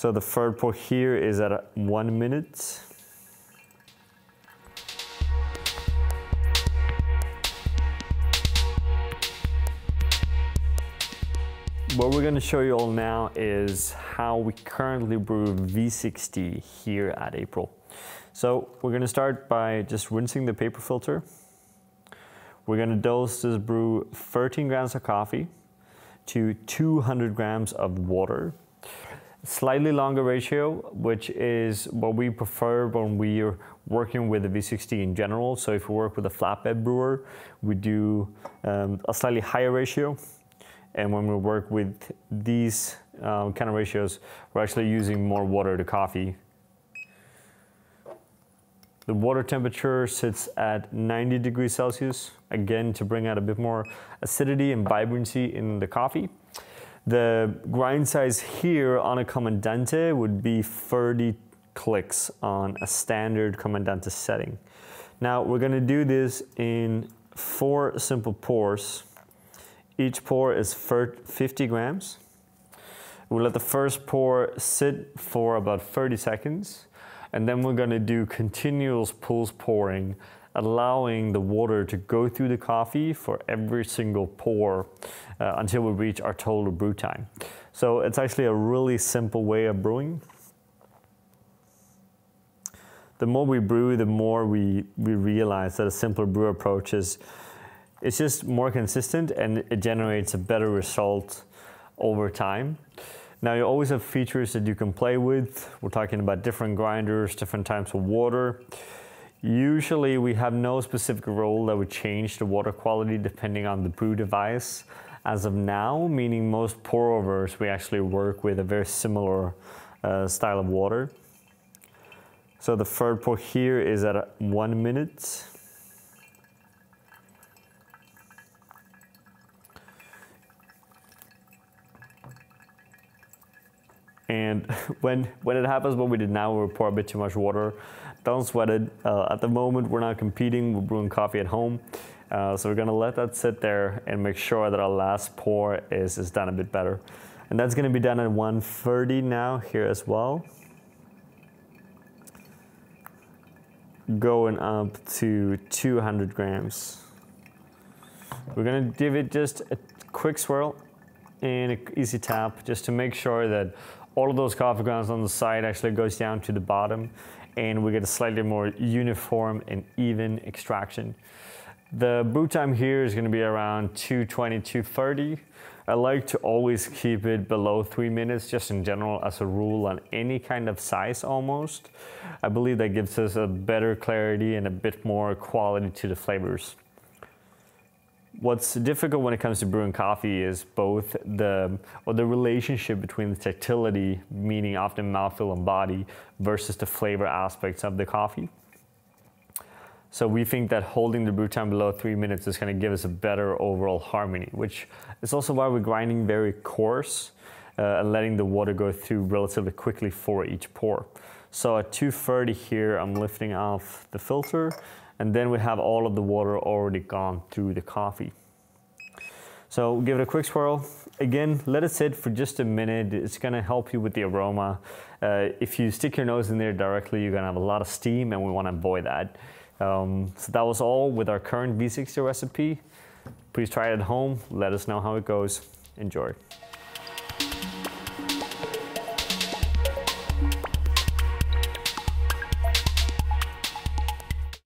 So the third pour here is at 1 minute. What we're going to show you all now is how we currently brew V60 here at April. So we're going to start by just rinsing the paper filter. We're going to dose this brew 13 grams of coffee to 200 grams of water. Slightly longer ratio, which is what we prefer when we are working with the V60 in general. So if we work with a flatbed brewer, we do a slightly higher ratio. And when we work with these kind of ratios, we're actually using more water to coffee. The water temperature sits at 90 degrees Celsius, again to bring out a bit more acidity and vibrancy in the coffee. The grind size here on a Commandante would be 30 clicks on a standard Commandante setting. Now we're going to do this in 4 simple pours. Each pour is 50 grams. We'll let the first pour sit for about 30 seconds. And then we're going to do continuous pulse pouring, allowing the water to go through the coffee for every single pour until we reach our total brew time. So it's actually a really simple way of brewing. The more we brew, the more we realize that a simpler brew approach is it's just more consistent and it generates a better result over time. Now you always have features that you can play with. We're talking about different grinders, different types of water. Usually we have no specific rule that would change the water quality depending on the brew device. As of now, meaning most pour overs, we actually work with a very similar style of water. So the third pour here is at 1 minute. And when it happens, what we did now, we pour a bit too much water. Don't sweat it. At the moment, we're not competing. We're brewing coffee at home. So we're gonna let that sit there and make sure that our last pour is done a bit better. And that's gonna be done at 130 now here as well. Going up to 200 grams. We're gonna give it just a quick swirl and an easy tap just to make sure that all of those coffee grounds on the side actually goes down to the bottom and we get a slightly more uniform and even extraction. The brew time here is going to be around 220, 230. I like to always keep it below 3 minutes just in general as a rule on any kind of size almost. I believe that gives us a better clarity and a bit more quality to the flavors. What's difficult when it comes to brewing coffee is both the relationship between the tactility, meaning often mouthfeel and body, versus the flavor aspects of the coffee. So we think that holding the brew time below 3 minutes is going to give us a better overall harmony, which is also why we're grinding very coarse and letting the water go through relatively quickly for each pour. So at 230 here, I'm lifting off the filter. And then we have all of the water already gone through the coffee. So give it a quick swirl. Again, let it sit for just a minute. It's gonna help you with the aroma. If you stick your nose in there directly, you're gonna have a lot of steam and we wanna avoid that. So that was all with our current V60 recipe. Please try it at home. Let us know how it goes. Enjoy.